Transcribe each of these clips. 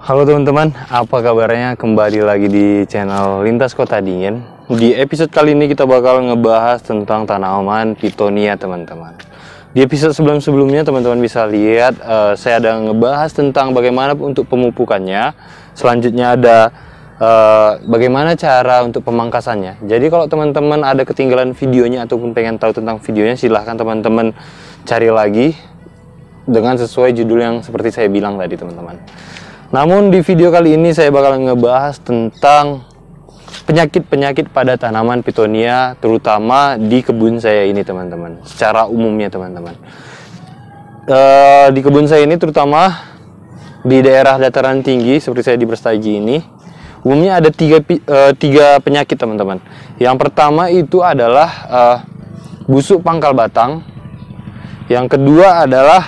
Halo teman-teman, apa kabarnya? Kembali lagi di channel Lintas Kota Dingin. Di episode kali ini kita bakal ngebahas tentang tanaman Pitonia teman-teman. Di episode sebelum-sebelumnya teman-teman bisa lihat saya ada ngebahas tentang bagaimana untuk pemupukannya. Selanjutnya ada bagaimana cara untuk pemangkasannya. Jadi kalau teman-teman ada ketinggalan videonya ataupun pengen tahu tentang videonya, silahkan teman-teman cari lagi dengan sesuai judul yang seperti saya bilang tadi teman-teman. Namun di video kali ini saya bakal ngebahas tentang penyakit-penyakit pada tanaman Pitonia, terutama di kebun saya ini teman-teman. Secara umumnya teman-teman, di kebun saya ini terutama di daerah dataran tinggi seperti saya di Brastagi ini, umumnya ada tiga penyakit teman-teman. Yang pertama itu adalah busuk pangkal batang. Yang kedua adalah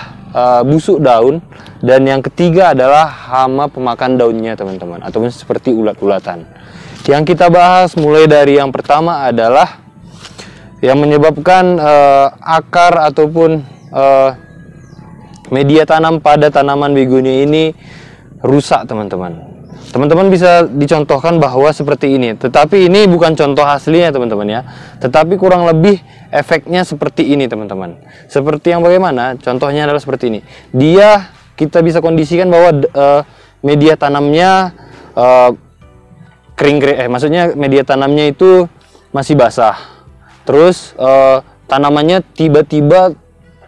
busuk daun. Dan yang ketiga adalah hama pemakan daunnya teman-teman, ataupun seperti ulat-ulatan. Yang kita bahas mulai dari yang pertama adalah yang menyebabkan akar ataupun media tanam pada tanaman begonia ini rusak teman-teman. Teman-teman bisa dicontohkan bahwa seperti ini, tetapi ini bukan contoh aslinya teman-teman ya, tetapi kurang lebih efeknya seperti ini teman-teman. Seperti yang bagaimana? Contohnya adalah seperti ini. Kita bisa kondisikan bahwa media tanamnya maksudnya media tanamnya itu masih basah. Terus tanamannya tiba-tiba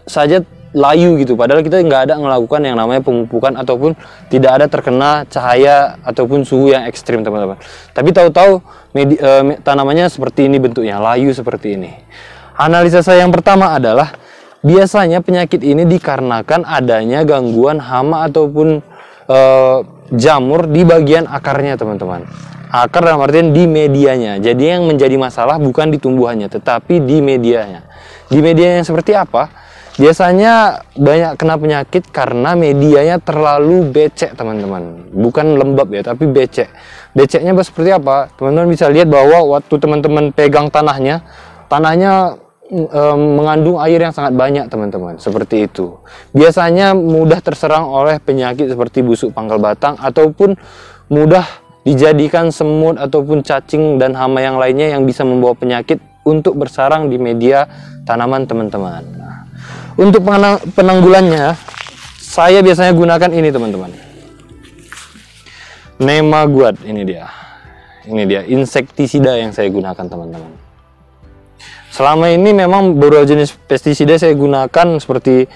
saja layu gitu, padahal kita nggak ada melakukan yang namanya pemupukan ataupun tidak ada terkena cahaya ataupun suhu yang ekstrim teman-teman. Tapi tahu-tahu tanamannya seperti ini bentuknya, layu seperti ini. Analisa saya yang pertama adalah biasanya penyakit ini dikarenakan adanya gangguan hama ataupun jamur di bagian akarnya teman-teman. Akar dalam artian di medianya. Jadi yang menjadi masalah bukan di tumbuhannya, tetapi di medianya. Di medianya seperti apa? Biasanya banyak kena penyakit karena medianya terlalu becek teman-teman. Bukan lembab ya, tapi becek. Beceknya seperti apa? Teman-teman bisa lihat bahwa waktu teman-teman pegang tanahnya mengandung air yang sangat banyak teman-teman, seperti itu. Biasanya mudah terserang oleh penyakit seperti busuk pangkal batang ataupun mudah dijadikan semut ataupun cacing dan hama yang lainnya yang bisa membawa penyakit untuk bersarang di media tanaman teman-teman. Nah, untuk penanggulannya saya biasanya gunakan ini teman-teman, Nemaguard. Ini dia insektisida yang saya gunakan teman-teman. Selama ini memang beberapa jenis pestisida saya gunakan seperti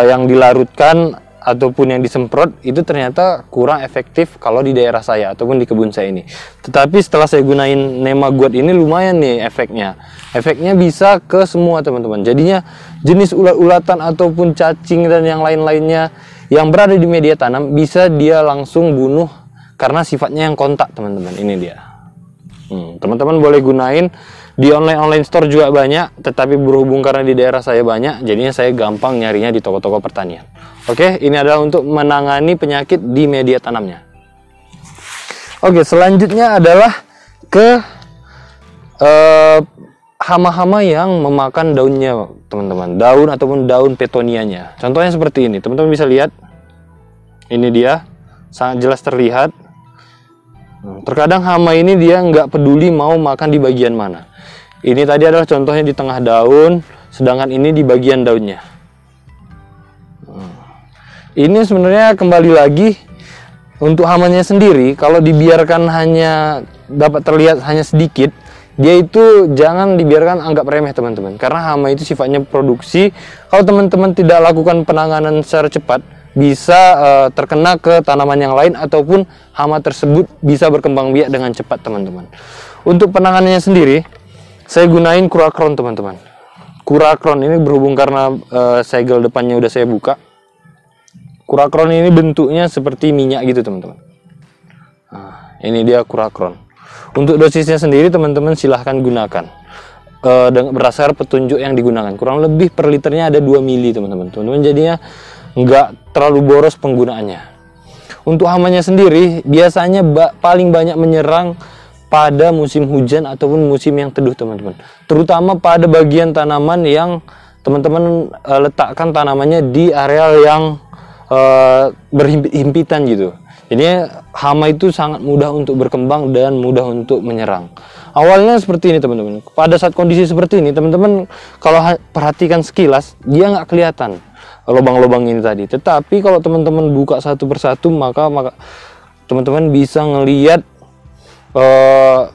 yang dilarutkan ataupun yang disemprot, itu ternyata kurang efektif kalau di daerah saya ataupun di kebun saya ini. Tetapi setelah saya gunain Nemaguard ini lumayan nih efeknya. Efeknya bisa ke semua teman-teman. Jadinya jenis ulat-ulatan ataupun cacing dan yang lain-lainnya yang berada di media tanam bisa dia langsung bunuh karena sifatnya yang kontak teman-teman. Ini dia. Teman-teman boleh gunain. Di online store juga banyak, tetapi berhubung karena di daerah saya banyak, jadinya saya gampang nyarinya di toko-toko pertanian. Oke, ini adalah untuk menangani penyakit di media tanamnya. Oke, selanjutnya adalah ke hama-hama yang memakan daunnya teman-teman. Daun ataupun daun petonianya. Contohnya seperti ini, teman-teman bisa lihat. Ini dia, sangat jelas terlihat. Terkadang hama ini dia nggak peduli mau makan di bagian mana. Ini tadi adalah contohnya di tengah daun, sedangkan ini di bagian daunnya. Ini sebenarnya kembali lagi untuk hamanya sendiri, kalau dibiarkan hanya dapat terlihat hanya sedikit, dia itu jangan dibiarkan anggap remeh teman-teman. Karena hama itu sifatnya produksi, kalau teman-teman tidak lakukan penanganan secara cepat, bisa terkena ke tanaman yang lain ataupun hama tersebut bisa berkembang biak dengan cepat teman-teman. Untuk penanganannya sendiri, saya gunain Kurakron teman-teman. Kurakron ini berhubung karena segel depannya udah saya buka. Kurakron ini bentuknya seperti minyak gitu teman-teman. Nah, ini dia Kurakron. Untuk dosisnya sendiri teman-teman silahkan gunakan berdasar petunjuk yang digunakan. Kurang lebih per liternya ada 2 mili teman-teman. Teman-teman jadinya nggak terlalu boros penggunaannya. Untuk hamanya sendiri biasanya paling banyak menyerang pada musim hujan ataupun musim yang teduh teman-teman, terutama pada bagian tanaman yang teman-teman letakkan tanamannya di area yang berhimpitan gitu. Jadi hama itu sangat mudah untuk berkembang dan mudah untuk menyerang. Awalnya seperti ini teman-teman. Pada saat kondisi seperti ini teman-teman kalau perhatikan sekilas dia nggak kelihatan lubang-lubang ini tadi. Tetapi kalau teman-teman buka satu persatu maka teman-teman bisa ngelihat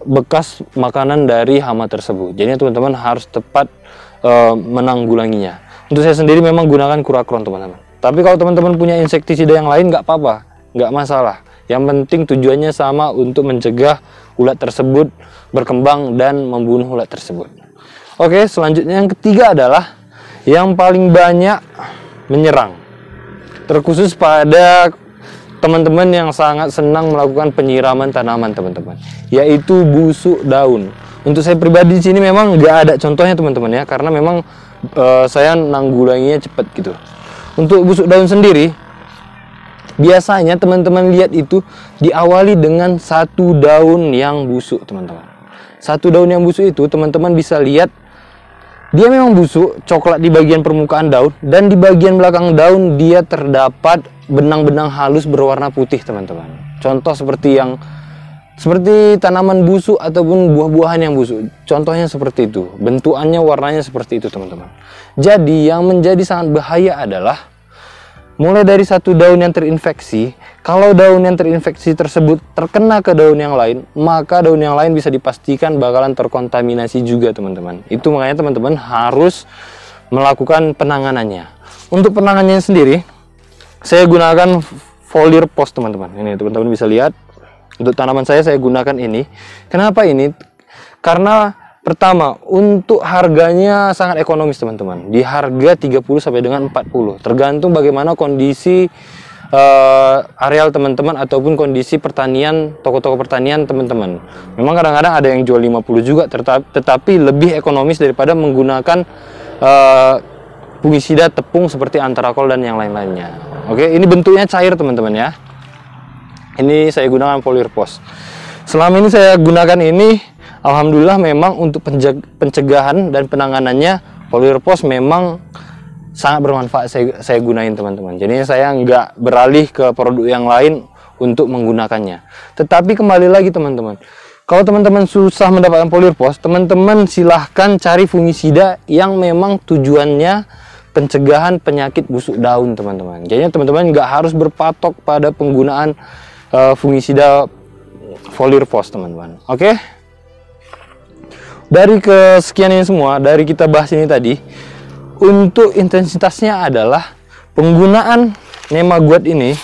bekas makanan dari hama tersebut. Jadi teman-teman harus tepat menanggulanginya. Untuk saya sendiri memang gunakan Kurakron teman-teman. Tapi kalau teman-teman punya insektisida yang lain nggak apa-apa, nggak masalah. Yang penting tujuannya sama untuk mencegah ulat tersebut berkembang dan membunuh ulat tersebut. Oke, selanjutnya yang ketiga adalah yang paling banyak menyerang. Terkhusus pada teman-teman yang sangat senang melakukan penyiraman tanaman teman-teman, yaitu busuk daun. Untuk saya pribadi di sini memang nggak ada contohnya teman-teman ya, karena memang saya nanggulanginya cepat gitu. Untuk busuk daun sendiri, biasanya teman-teman lihat itu diawali dengan satu daun yang busuk teman-teman. Satu daun yang busuk itu teman-teman bisa lihat dia memang busuk, coklat di bagian permukaan daun, dan di bagian belakang daun dia terdapat benang-benang halus berwarna putih teman-teman. Contoh seperti tanaman busuk ataupun buah-buahan yang busuk. Contohnya seperti itu. Bentukannya, warnanya seperti itu teman-teman. Jadi yang menjadi sangat bahaya adalah mulai dari satu daun yang terinfeksi. Kalau daun yang terinfeksi tersebut terkena ke daun yang lain, maka daun yang lain bisa dipastikan bakalan terkontaminasi juga teman-teman. Itu makanya teman-teman harus melakukan penanganannya. Untuk penanganannya sendiri, saya gunakan foliar post teman-teman. Ini teman-teman bisa lihat. Untuk tanaman saya gunakan ini. Kenapa ini? Karena pertama, untuk harganya sangat ekonomis teman-teman. Di harga 30 sampai dengan 40. Tergantung bagaimana kondisi areal teman-teman ataupun kondisi pertanian, toko-toko pertanian teman-teman. Memang kadang-kadang ada yang jual 50 juga, tetapi lebih ekonomis daripada menggunakan fungisida tepung seperti Antrakol dan yang lain-lainnya. Oke, ini bentuknya cair teman-teman ya. Ini saya gunakan foliar post. Selama ini saya gunakan ini, alhamdulillah memang untuk pencegahan dan penanganannya foliar post memang sangat bermanfaat saya gunain teman-teman. Jadi saya nggak beralih ke produk yang lain untuk menggunakannya. Tetapi kembali lagi teman-teman, kalau teman-teman susah mendapatkan foliar post, teman-teman silahkan cari fungisida yang memang tujuannya pencegahan penyakit busuk daun teman-teman. Jadi teman-teman nggak harus berpatok pada penggunaan fungisida foliar post teman-teman. Oke? Dari kesekian ini semua, dari kita bahas ini tadi, untuk intensitasnya adalah penggunaan nemaguard ini,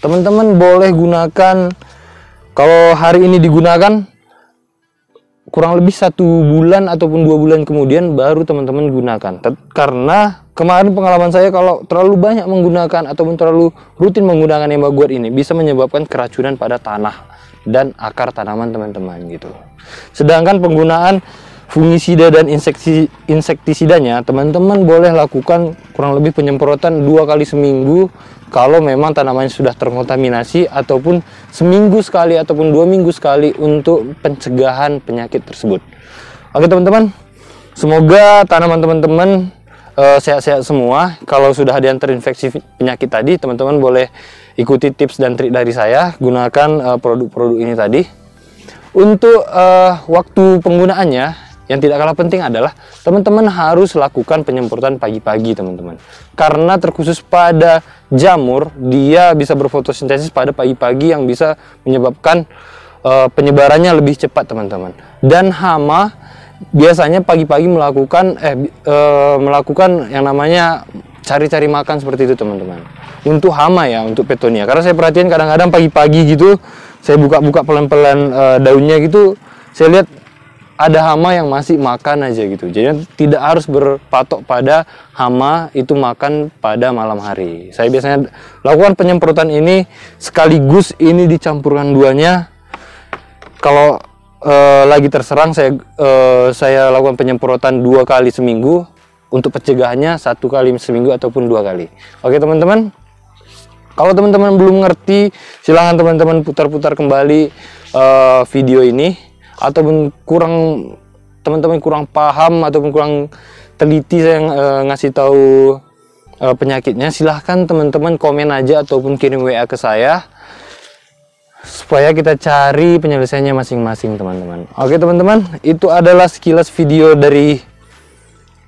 teman-teman boleh gunakan, kalau hari ini digunakan, kurang lebih 1 bulan ataupun 2 bulan kemudian baru teman-teman gunakan. Karena kemarin pengalaman saya kalau terlalu banyak menggunakan ataupun terlalu rutin menggunakan nemaguard ini bisa menyebabkan keracunan pada tanah dan akar tanaman teman-teman gitu. Sedangkan penggunaan fungisida dan insektisidanya teman-teman boleh lakukan kurang lebih penyemprotan 2 kali seminggu kalau memang tanamannya sudah terkontaminasi, ataupun seminggu sekali ataupun 2 minggu sekali untuk pencegahan penyakit tersebut. Oke teman-teman, semoga tanaman teman-teman sehat-sehat semua. Kalau sudah ada yang terinfeksi penyakit tadi, teman-teman boleh ikuti tips dan trik dari saya, gunakan produk-produk ini tadi. Untuk waktu penggunaannya, yang tidak kalah penting adalah teman-teman harus lakukan penyemprotan pagi-pagi teman-teman. Karena terkhusus pada jamur, dia bisa berfotosintesis pada pagi-pagi yang bisa menyebabkan penyebarannya lebih cepat teman-teman. Dan hama biasanya pagi-pagi melakukan yang namanya cari-cari makan seperti itu teman-teman. Untuk hama ya, untuk Petunia. Karena saya perhatian kadang-kadang pagi-pagi gitu, saya buka-buka pelan-pelan daunnya gitu, saya lihat ada hama yang masih makan aja gitu. Jadi tidak harus berpatok pada hama itu makan pada malam hari. Saya biasanya lakukan penyemprotan ini sekaligus ini dicampurkan duanya. Kalau lagi terserang, saya lakukan penyemprotan 2 kali seminggu. Untuk pencegahannya 1 kali seminggu ataupun 2 kali. Oke teman-teman, kalau teman-teman belum ngerti, silahkan teman-teman putar-putar kembali video ini. Ataupun teman-teman kurang paham ataupun kurang teliti saya ngasih tahu penyakitnya, silahkan teman-teman komen aja ataupun kirim WA ke saya. supaya kita cari penyelesaiannya masing-masing, teman-teman. Oke, teman-teman, itu adalah sekilas video dari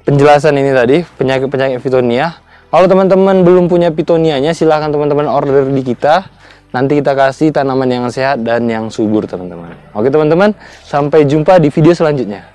penjelasan ini tadi, penyakit-penyakit Pitonia. Kalau teman-teman belum punya Pitonianya, silahkan teman-teman order di kita. Nanti kita kasih tanaman yang sehat dan yang subur, teman-teman. Oke, teman-teman, sampai jumpa di video selanjutnya.